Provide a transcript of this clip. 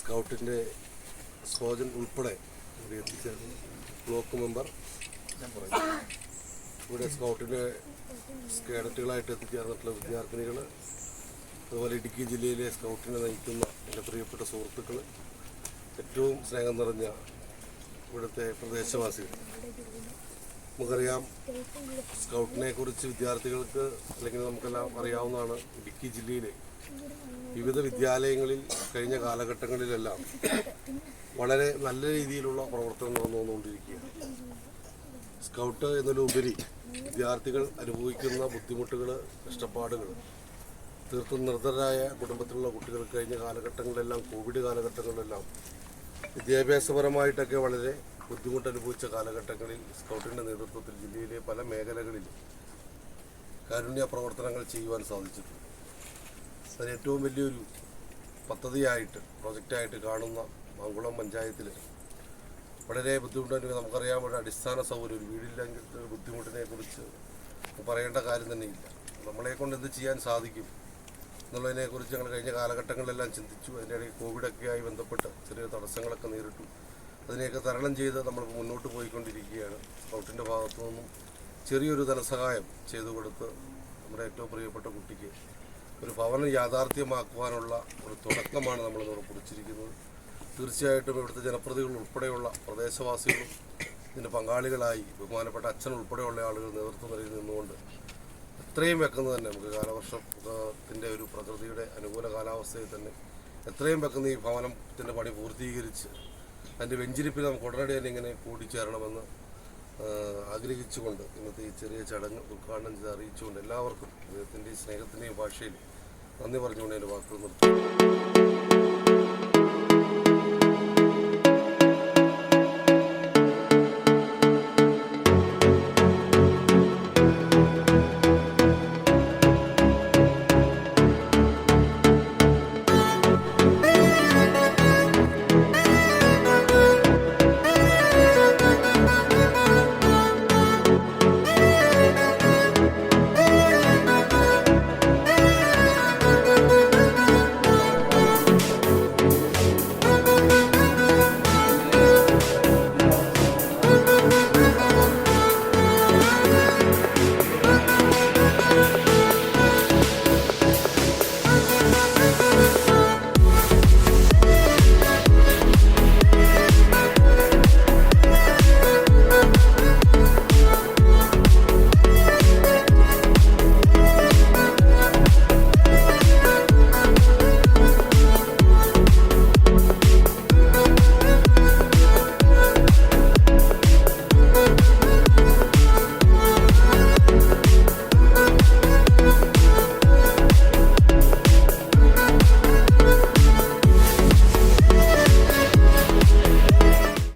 സ്കൗട്ടിൻ്റെ സോജൻ ഉൾപ്പെടെ ഇവിടെ എത്തിച്ചേർന്നു. ബ്ലോക്ക് മെമ്പർ ഇവിടെ സ്കൗട്ടിൻ്റെ കേഡറ്റുകളായിട്ട് എത്തിച്ചേർന്നിട്ടുള്ള വിദ്യാർത്ഥിനികൾ, അതുപോലെ ഇടുക്കി ജില്ലയിലെ സ്കൗട്ടിനെ നയിക്കുന്ന എൻ്റെ പ്രിയപ്പെട്ട സുഹൃത്തുക്കൾ, ഏറ്റവും സ്നേഹം നിറഞ്ഞ ഇവിടുത്തെ പ്രദേശവാസികൾ. നമുക്കറിയാം, സ്കൗട്ടിനെ കുറിച്ച് വിദ്യാർത്ഥികൾക്ക് അല്ലെങ്കിൽ നമുക്കെല്ലാം അറിയാവുന്നതാണ്. ഇടുക്കി ജില്ലയിലെ വിവിധ വിദ്യാലയങ്ങളിൽ കഴിഞ്ഞ കാലഘട്ടങ്ങളിലെല്ലാം വളരെ നല്ല രീതിയിലുള്ള പ്രവർത്തനം നടന്നുകൊണ്ടിരിക്കുകയാണ്. സ്കൗട്ട് എന്നതിലുപരി വിദ്യാർത്ഥികൾ അനുഭവിക്കുന്ന ബുദ്ധിമുട്ടുകൾ, കഷ്ടപ്പാടുകൾ തീർത്തും നിർധരായ കുടുംബത്തിലുള്ള കുട്ടികൾ കഴിഞ്ഞ കാലഘട്ടങ്ങളിലെല്ലാം, കോവിഡ് കാലഘട്ടങ്ങളിലെല്ലാം വിദ്യാഭ്യാസപരമായിട്ടൊക്കെ വളരെ ബുദ്ധിമുട്ട് അനുഭവിച്ച കാലഘട്ടങ്ങളിൽ സ്കൗട്ടിൻ്റെ നേതൃത്വത്തിൽ ജില്ലയിലെ പല മേഖലകളിൽ കാരുണ്യ പ്രവർത്തനങ്ങൾ ചെയ്യുവാൻ സാധിച്ചിട്ടുണ്ട്. അതിന് ഏറ്റവും വലിയൊരു പദ്ധതിയായിട്ട്, പ്രോജക്റ്റായിട്ട് കാണുന്ന മാങ്കുളം പഞ്ചായത്തിൽ വളരെ ബുദ്ധിമുട്ട് നമുക്കറിയാം. ഒരു അടിസ്ഥാന സൗകര്യം, ഒരു വീടില്ലെങ്കിൽ ബുദ്ധിമുട്ടിനെ കുറിച്ച് പറയേണ്ട കാര്യം തന്നെയില്ല. നമ്മളെക്കൊണ്ട് എന്ത് ചെയ്യാൻ സാധിക്കും എന്നുള്ളതിനെക്കുറിച്ച് ഞങ്ങൾ കഴിഞ്ഞ കാലഘട്ടങ്ങളിലെല്ലാം ചിന്തിച്ചു. അതിൻ്റെ ഇടയിൽ കോവിഡൊക്കെ ആയി ബന്ധപ്പെട്ട് ചെറിയ തടസ്സങ്ങളൊക്കെ നേരിട്ടു. അതിനെയൊക്കെ തരണം ചെയ്ത് നമ്മൾ മുന്നോട്ട് പോയിക്കൊണ്ടിരിക്കുകയാണ്. സ്കൗട്ടിൻ്റെ ഭാഗത്തു നിന്നും ചെറിയൊരു ധനസഹായം ചെയ്തു കൊടുത്ത് നമ്മുടെ ഏറ്റവും പ്രിയപ്പെട്ട കുട്ടിക്ക് ഒരു ഭവനം യാഥാർത്ഥ്യമാക്കുവാനുള്ള ഒരു തുടക്കമാണ് നമ്മളിവിടെ കുറിച്ചിരിക്കുന്നത്. തീർച്ചയായിട്ടും ഇവിടുത്തെ ജനപ്രതിനിധികൾ ഉൾപ്പെടെയുള്ള പ്രദേശവാസികളും ഇതിൻ്റെ പങ്കാളികളായി ബഹുമാനപ്പെട്ട അച്ഛൻ ഉൾപ്പെടെയുള്ള ആളുകൾ നേതൃത്വം നൽകി നിന്നുകൊണ്ട് എത്രയും വെക്കുന്നത് തന്നെ നമുക്ക് കാലവർഷത്തിൻ്റെ ഒരു പ്രകൃതിയുടെ അനുകൂല കാലാവസ്ഥയിൽ തന്നെ എത്രയും വെക്കുന്ന ഈ ഭവനത്തിൻ്റെ പണി പൂർത്തീകരിച്ച് അതിൻ്റെ വെഞ്ചിരിപ്പിൽ നമുക്ക് ഉടനടി തന്നെ ഇങ്ങനെ കൂടിച്ചേരണമെന്ന് ആഗ്രഹിച്ചുകൊണ്ട് ഇന്നത്തെ ഈ ചെറിയ ചടങ്ങ് ഉദ്ഘാടനം ചെയ്ത് അറിയിച്ചുകൊണ്ട് എല്ലാവർക്കും ദൈവത്തിൻ്റെയും സ്നേഹത്തിൻ്റെയും ഭാഷയിൽ നന്ദി പറഞ്ഞുകൊണ്ട് എൻ്റെ വാക്കുകൾ നിർത്തുന്നു.